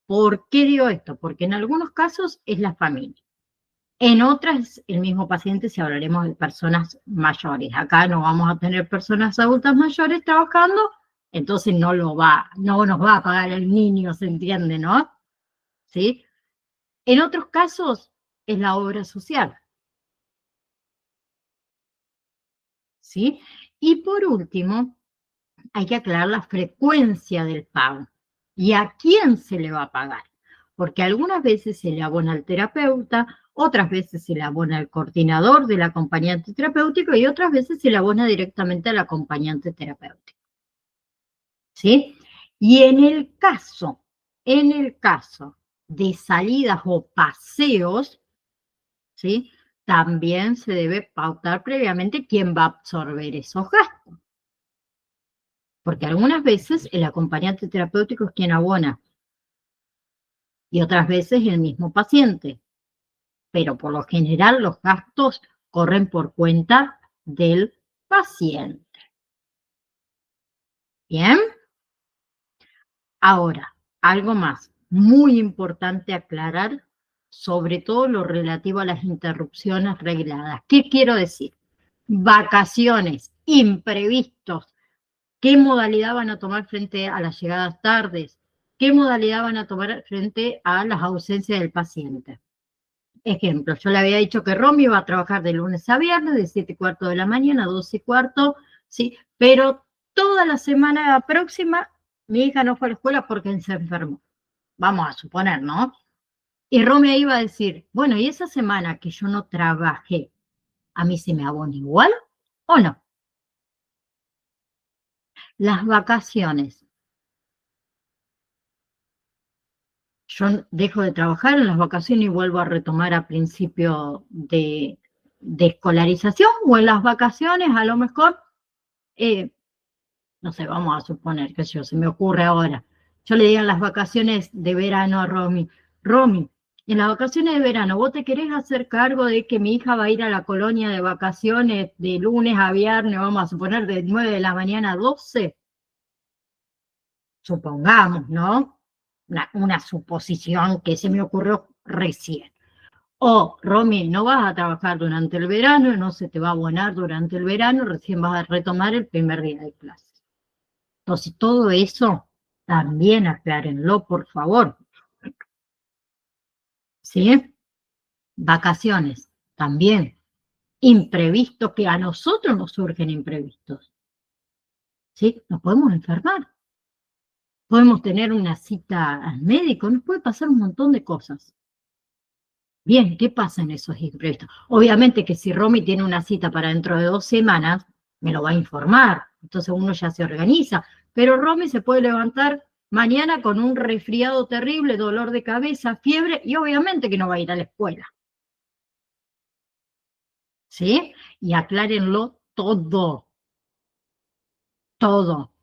¿Por qué digo esto? Porque en algunos casos es la familia. En otras, el mismo paciente, si hablaremos de personas mayores. Acá no vamos a tener personas adultas mayores trabajando, entonces no nos va a pagar el niño, ¿se entiende, no? ¿Sí? En otros casos, es la obra social. ¿Sí? Y por último, hay que aclarar la frecuencia del pago y a quién se le va a pagar, porque algunas veces se le abona al terapeuta, otras veces se le abona al coordinador del acompañante terapéutico y otras veces se le abona directamente al acompañante terapéutico. ¿Sí? Y en el caso de salidas o paseos, ¿sí? También se debe pautar previamente quién va a absorber esos gastos. Porque algunas veces el acompañante terapéutico es quien abona y otras veces el mismo paciente. Pero por lo general los gastos corren por cuenta del paciente. ¿Bien? Ahora, algo más muy importante aclarar, sobre todo lo relativo a las interrupciones regladas. ¿Qué quiero decir? Vacaciones, imprevistos. ¿Qué modalidad van a tomar frente a las llegadas tardes? ¿Qué modalidad van a tomar frente a las ausencias del paciente? Ejemplo, yo le había dicho que Romy va a trabajar de lunes a viernes, de 7:15 de la mañana a 12:15, ¿sí? Pero toda la semana próxima mi hija no fue a la escuela porque se enfermó. Vamos a suponer, ¿no? Y Romy iba a decir, bueno, ¿y esa semana que yo no trabajé, a mí se me abona igual o no? Las vacaciones. Yo dejo de trabajar en las vacaciones y vuelvo a retomar a principio de escolarización, o en las vacaciones a lo mejor, no sé, vamos a suponer que se me ocurre ahora. Yo le digo en las vacaciones de verano a Romy, Romy, En las vacaciones de verano, ¿vos te querés hacer cargo de que mi hija va a ir a la colonia de vacaciones de lunes a viernes, vamos a suponer, de 9 de la mañana a 12? Supongamos, ¿no? Una suposición que se me ocurrió recién. O, Romy, no vas a trabajar durante el verano, no se te va a abonar durante el verano, recién vas a retomar el primer día de clase. Entonces, todo eso también aclárenlo, por favor. ¿Sí? Vacaciones, también. Imprevistos, que a nosotros nos surgen imprevistos. ¿Sí? Nos podemos enfermar. Podemos tener una cita al médico, nos puede pasar un montón de cosas. Bien, ¿qué pasa en esos imprevistos? Obviamente que si Romy tiene una cita para dentro de 2 semanas, me lo va a informar. Entonces uno ya se organiza. Pero Romy se puede levantar mañana con un resfriado terrible, dolor de cabeza, fiebre, y obviamente que no va a ir a la escuela. ¿Sí? Y aclárenlo todo. Todo.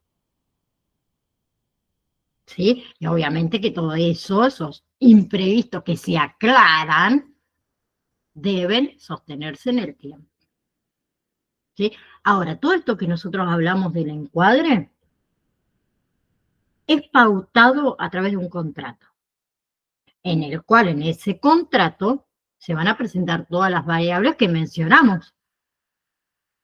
¿Sí? Y obviamente que todo eso, esos imprevistos que se aclaran, deben sostenerse en el tiempo. ¿Sí? Ahora, todo esto que nosotros hablamos del encuadre es pautado a través de un contrato, en el cual en ese contrato se van a presentar todas las variables que mencionamos,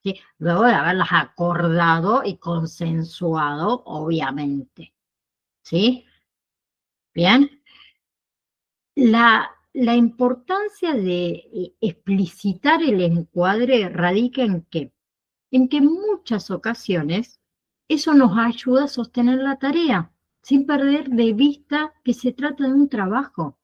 ¿sí? Luego de haberlas acordado y consensuado, obviamente. ¿Sí? Bien. La importancia de explicitar el encuadre radica en qué? En que en muchas ocasiones eso nos ayuda a sostener la tarea, sin perder de vista que se trata de un trabajo.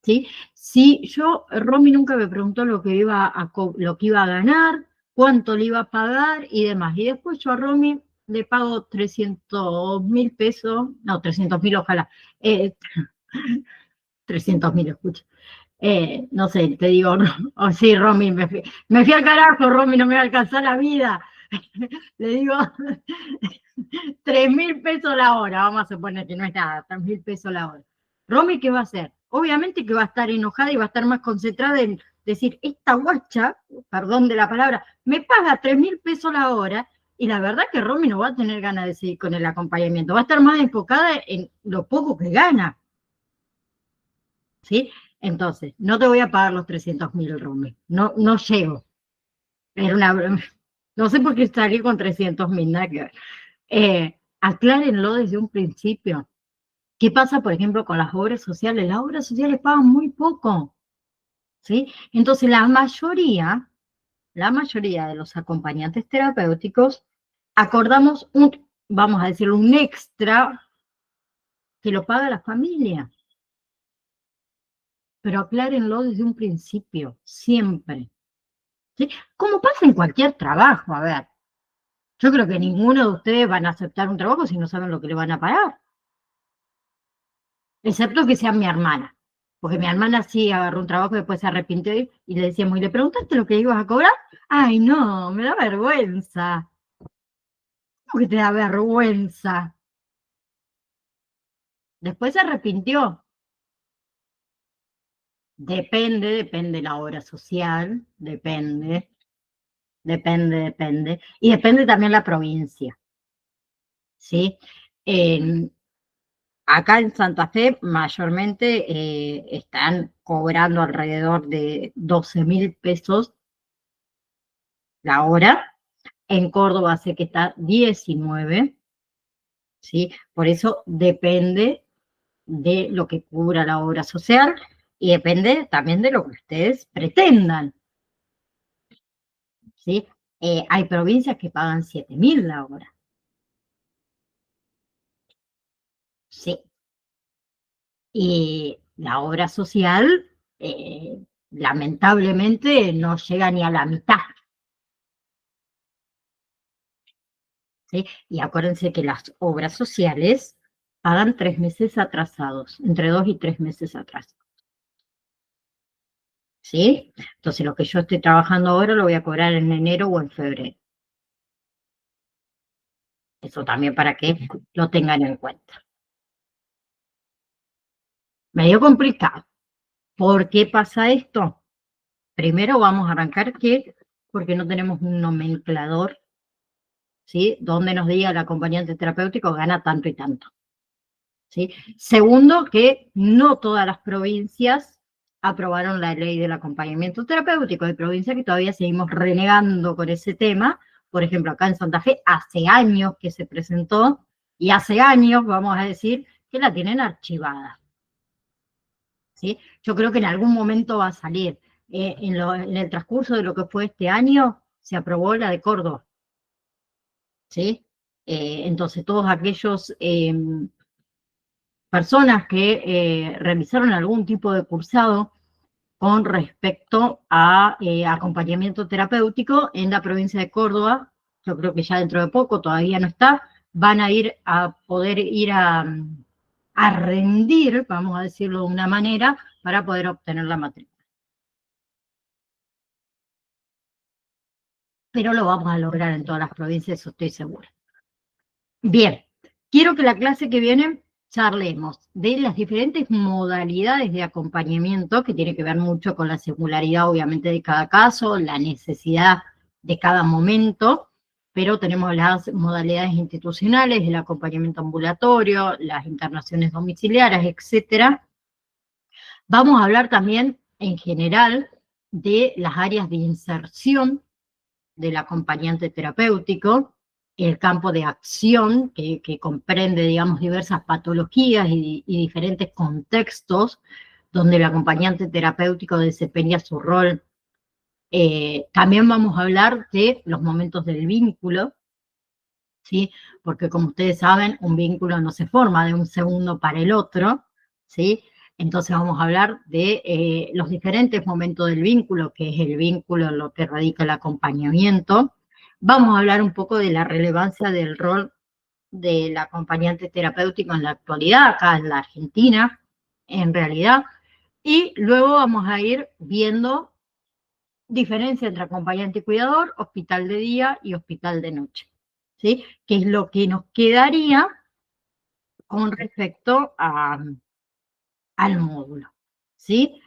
¿Sí? Si Romy nunca me preguntó lo que lo que iba a ganar, cuánto le iba a pagar y demás. Y después yo a Romy le pago 300.000 pesos, no, 300.000 ojalá, 300.000, escucha. No sé, te digo, oh, sí, Romy, me fui al carajo, Romy, no me va a alcanzar la vida. Le digo, 3.000 pesos la hora, vamos a suponer que no es nada, 3.000 pesos la hora. Romy, ¿qué va a hacer? Obviamente que va a estar enojada y va a estar más concentrada en decir, esta guacha, perdón de la palabra, me paga 3.000 pesos la hora, y la verdad que Romy no va a tener ganas de seguir con el acompañamiento, va a estar más enfocada en lo poco que gana. ¿Sí? Entonces, no te voy a pagar los 300.000, Romy, no, no llego. Era una broma. No sé por qué salí con 300.000, nada que ver. Aclárenlo desde un principio. ¿Qué pasa, por ejemplo, con las obras sociales? Las obras sociales pagan muy poco, ¿sí? Entonces, la mayoría de los acompañantes terapéuticos acordamos vamos a decir, un extra que lo paga la familia. Pero aclárenlo desde un principio, siempre. ¿Sí? Como pasa en cualquier trabajo, a ver. Yo creo que ninguno de ustedes van a aceptar un trabajo si no saben lo que le van a pagar. Excepto que sea mi hermana. Porque mi hermana sí agarró un trabajo y después se arrepintió y le decíamos, ¿y le preguntaste lo que ibas a cobrar? Ay, no, me da vergüenza. ¿Cómo que te da vergüenza? Después se arrepintió. Depende la obra social, depende. Y depende también la provincia, ¿sí? Acá en Santa Fe mayormente están cobrando alrededor de 12.000 pesos la hora. En Córdoba sé que está 19, ¿sí? Por eso depende de lo que cubra la obra social y depende también de lo que ustedes pretendan, ¿sí? Hay provincias que pagan 7.000 la hora, ¿sí? Y la obra social, lamentablemente, no llega ni a la mitad. ¿Sí? Y acuérdense que las obras sociales pagan 3 meses atrasados, entre 2 y 3 meses atrasados. ¿Sí? Entonces lo que yo estoy trabajando ahora lo voy a cobrar en enero o en febrero. Eso también para que lo tengan en cuenta. medio complicado. ¿Por qué pasa esto? Primero vamos a arrancar porque no tenemos un nomenclador, ¿sí? Donde nos diga el acompañante terapéutico gana tanto y tanto, ¿sí? Segundo, que no todas las provincias aprobaron la ley del acompañamiento terapéutico. Hay provincias que todavía seguimos renegando con ese tema. Por ejemplo, acá en Santa Fe hace años que se presentó y hace años, vamos a decir, que la tienen archivada, ¿sí? Yo creo que en algún momento va a salir. En el transcurso de lo que fue este año, se aprobó la de Córdoba, ¿sí? Entonces, todos aquellos personas que realizaron algún tipo de cursado con respecto a acompañamiento terapéutico en la provincia de Córdoba, yo creo que ya dentro de poco, todavía no está, van a ir a poder ir a rendir, vamos a decirlo de una manera, para poder obtener la matrícula. Pero lo vamos a lograr en todas las provincias, eso estoy segura. Bien, quiero que la clase que viene charlemos de las diferentes modalidades de acompañamiento, que tiene que ver mucho con la singularidad, obviamente, de cada caso, la necesidad de cada momento, pero tenemos las modalidades institucionales, el acompañamiento ambulatorio, las internaciones domiciliarias, etcétera. Vamos a hablar también, en general, de las áreas de inserción del acompañante terapéutico, el campo de acción que comprende, digamos, diversas patologías y diferentes contextos donde el acompañante terapéutico desempeña su rol. También vamos a hablar de los momentos del vínculo, ¿sí? Porque como ustedes saben, un vínculo no se forma de un segundo para el otro, ¿sí? Entonces vamos a hablar de los diferentes momentos del vínculo, que es el vínculo en lo que radica el acompañamiento. Vamos a hablar un poco de la relevancia del rol del acompañante terapéutico en la actualidad, acá en la Argentina, en realidad. Y luego vamos a ir viendo diferencia entre acompañante y cuidador, hospital de día y hospital de noche, ¿sí? Que es lo que nos quedaría con respecto al módulo, ¿sí?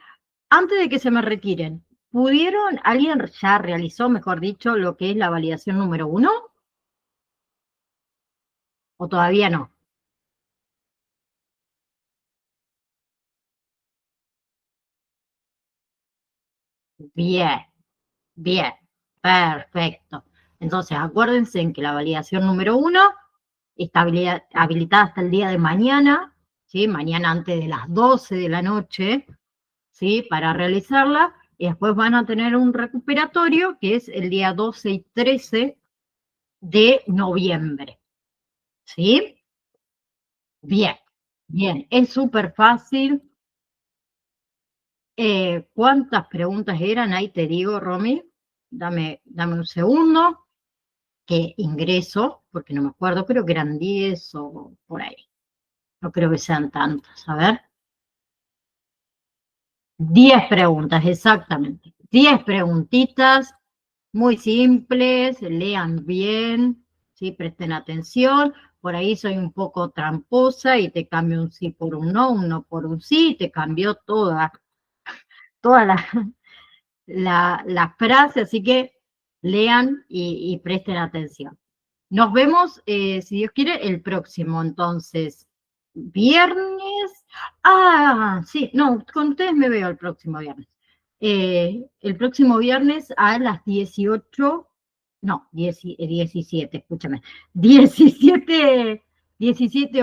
Antes de que se me retiren, ¿alguien ya realizó, mejor dicho, lo que es la validación número 1? ¿O todavía no? Bien, bien, perfecto. Entonces, acuérdense en que la validación número 1 está habilitada hasta el día de mañana, ¿sí? Mañana antes de las 12 de la noche, ¿sí? Para realizarla, y después van a tener un recuperatorio que es el día 12 y 13 de noviembre, ¿sí? Bien, bien, es súper fácil. ¿Cuántas preguntas eran? Ahí te digo, Romy, dame un segundo, que ingreso, porque no me acuerdo, creo que eran 10 o por ahí. No creo que sean tantas, a ver. 10 preguntas, exactamente. 10 preguntitas, muy simples, lean bien, ¿sí? Presten atención. Por ahí soy un poco tramposa y te cambio un sí por un no por un sí, te cambió toda la frase, así que lean y presten atención. Nos vemos, si Dios quiere, el próximo, entonces, viernes. Ah, sí, no, con ustedes me veo el próximo viernes. El próximo viernes a las 18, no, 17, escúchame, 17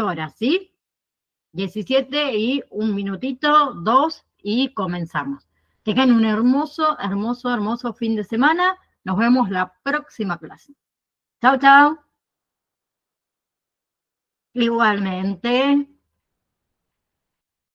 horas, ¿sí? 17 y un minutito, 2 y comenzamos. Tengan un hermoso, hermoso, hermoso fin de semana. Nos vemos la próxima clase. Chao, chao. Igualmente.